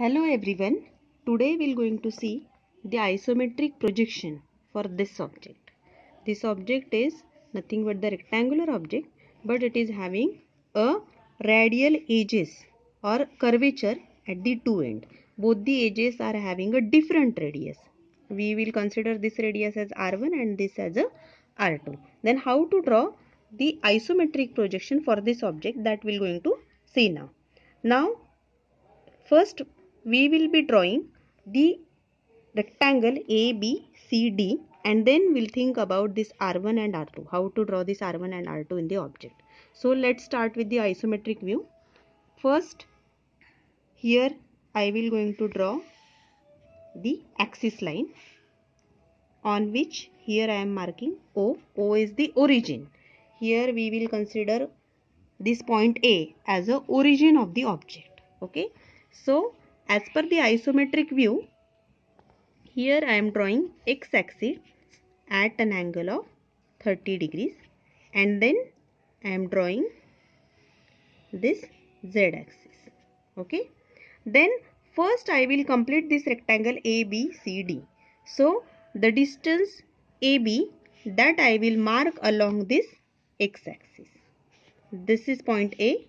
Hello everyone. Today we are going to see the isometric projection for this object. This object is nothing but the rectangular object, but it is having a radial edges or curvature at the two ends. Both the edges are having a different radius. We will consider this radius as R1 and this as a R2. Then how to draw the isometric projection for this object, that we are going to see now. First, we will be drawing the rectangle ABCD, and then we'll think about this R1 and R2, how to draw this R1 and R2 in the object. So let's start with the isometric view. First, here I will going to draw the axis line on which here I am marking O. O is the origin. Here we will consider this point A as the origin of the object. Okay. So as per the isometric view, here I am drawing x-axis at an angle of 30 degrees, and then I am drawing this z-axis. Okay. Then first I will complete this rectangle ABCD. So the distance AB, that I will mark along this x-axis. This is point A.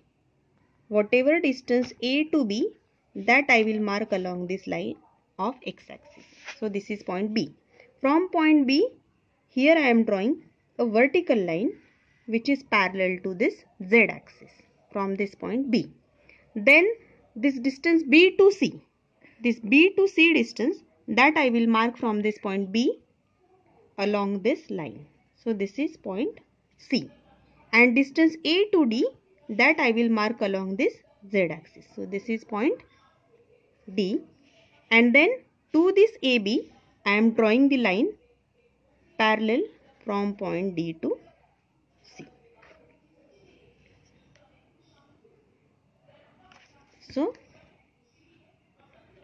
Whatever distance A to B, that I will mark along this line of x-axis. So this is point B. From point B, here I am drawing a vertical line which is parallel to this z-axis from this point B. Then this distance B to C, this B to C distance, that I will mark from this point B along this line. So this is point C. And distance A to D, that I will mark along this z-axis. So this is point D. And then to this AB, I am drawing the line parallel from point D to C. So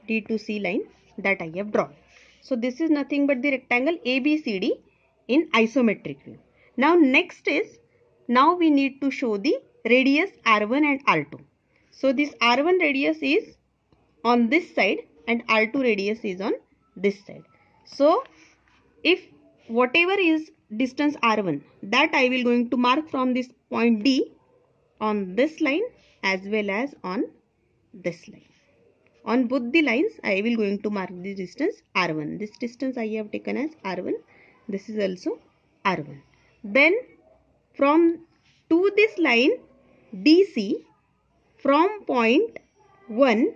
D to C line that I have drawn. So this is nothing but the rectangle ABCD in isometric view. Now next is, now we need to show the radius R1 and R2. So this R1 radius is on this side and R2 radius is on this side. So if whatever is distance R1, that I will going to mark from this point D on this line as well as on this line. On both the lines, I will going to mark the distance R1. This distance I have taken as R1. This is also R1. Then from to this line DC, from point 1,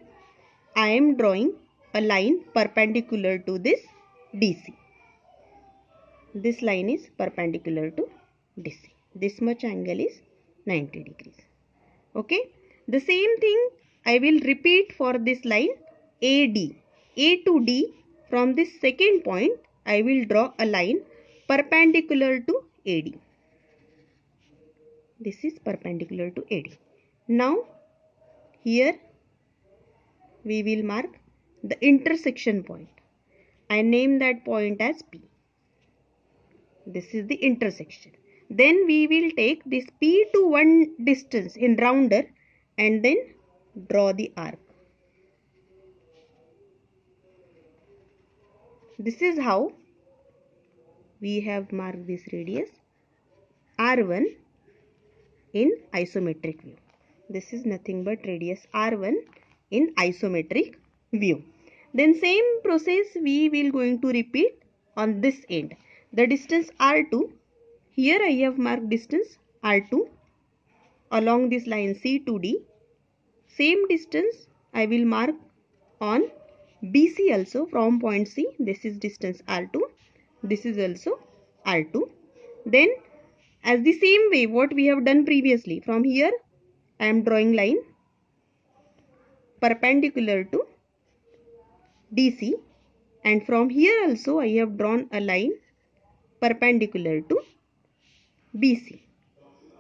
I am drawing a line perpendicular to this DC. This line is perpendicular to DC. This much angle is 90 degrees. Okay. The same thing I will repeat for this line AD. A to D, from this second point I will draw a line perpendicular to AD. This is perpendicular to AD. Now here we will mark the intersection point. I name that point as P. This is the intersection. Then we will take this P to 1 distance in rounder and then draw the arc. This is how we have marked this radius R1 in isometric view. This is nothing but radius R1 in isometric view. Then same process we will going to repeat on this end. The distance R2, here I have marked distance R2 along this line C to D. Same distance I will mark on BC also from point C. This is distance R2. This is also R2. Then as the same way what we have done previously, from here I am drawing line perpendicular to DC, and from here also I have drawn a line perpendicular to BC.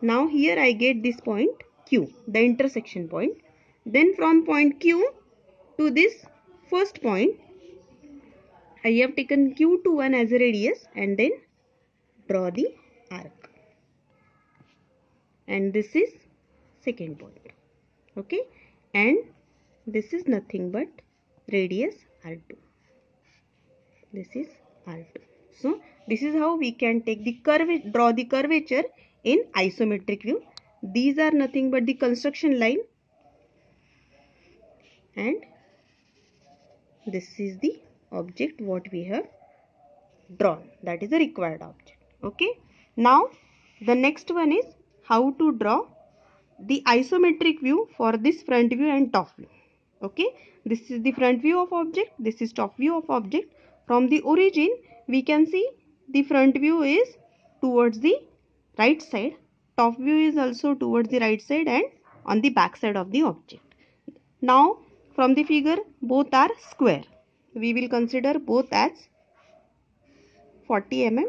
Now here I get this point Q, the intersection point. Then from point Q to this first point, I have taken Q to 1 as a radius and then draw the arc. And this is second point. Okay. And this is nothing but radius r2. This is r2. So this is how we can take the draw the curvature in isometric view. These are nothing but the construction line, and this is the object what we have drawn, that is the required object. Okay, now the next one is how to draw the isometric view for this front view and top view. Okay, this is the front view of object, this is top view of object. From the origin we can see the front view is towards the right side, top view is also towards the right side and on the back side of the object. Now from the figure both are square, we will consider both as 40 mm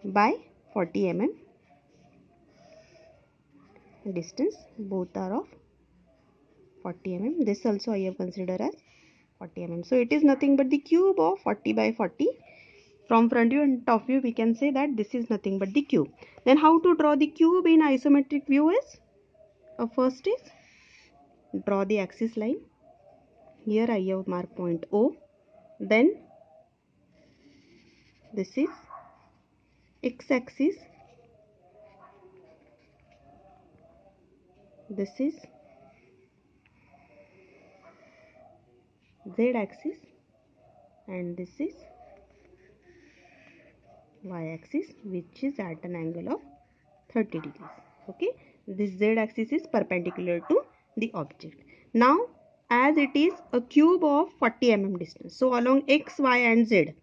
by 40 mm distance, both are of 40 mm. This also I have considered as 40 mm. So it is nothing but the cube of 40 by 40. From front view and top view we can say that this is nothing but the cube. Then how to draw the cube in isometric view is, first is draw the axis line. Here I have marked point O. Then this is x-axis, this is z-axis, and this is y-axis, which is at an angle of 30 degrees. Okay, this z-axis is perpendicular to the object. Now as it is a cube of 40 mm distance, so along x, y and z,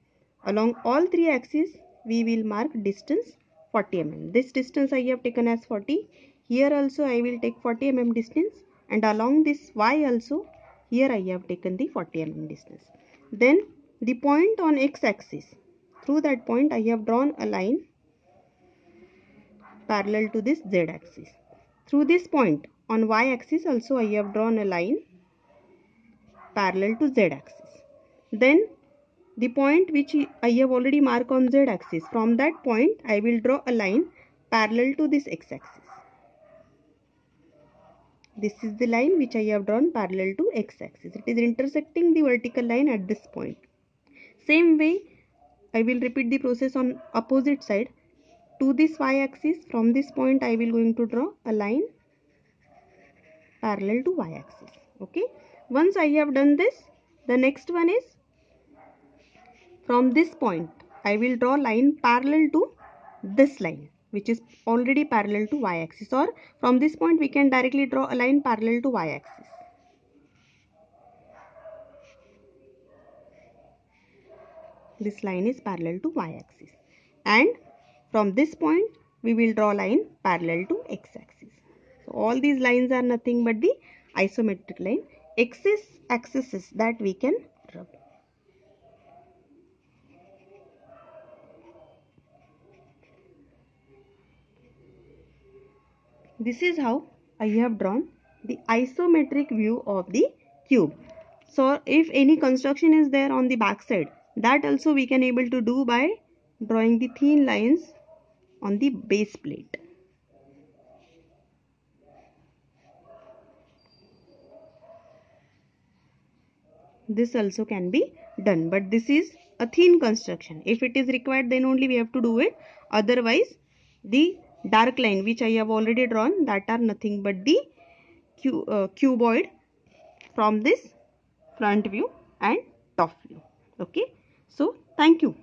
along all three axes we will mark distance 40 mm. This distance I have taken as 40. Here also I will take 40 mm distance, and along this y also here I have taken the 40 mm distance. Then the point on x-axis, through that point I have drawn a line parallel to this z-axis. Through this point on y-axis also I have drawn a line parallel to z-axis. Then the point which I have already marked on z-axis, from that point I will draw a line parallel to this x-axis. This is the line which I have drawn parallel to x-axis. It is intersecting the vertical line at this point. Same way I will repeat the process on opposite side. To this y-axis, from this point I will going to draw a line parallel to y-axis. Okay, once I have done this, the next one is from this point I will draw line parallel to this line, which is already parallel to y-axis, or from this point we can directly draw a line parallel to y-axis. This line is parallel to y-axis, and from this point we will draw line parallel to x-axis. So all these lines are nothing but the isometric line. X-axis is that we can draw. This is how I have drawn the isometric view of the cube. So if any construction is there on the back side, that also we can able to do by drawing the thin lines on the base plate. This also can be done, but this is a thin construction. If it is required, then only we have to do it. Otherwise the dark line which I have already drawn, that are nothing but the cuboid from this front view and top view. Okay, so thank you.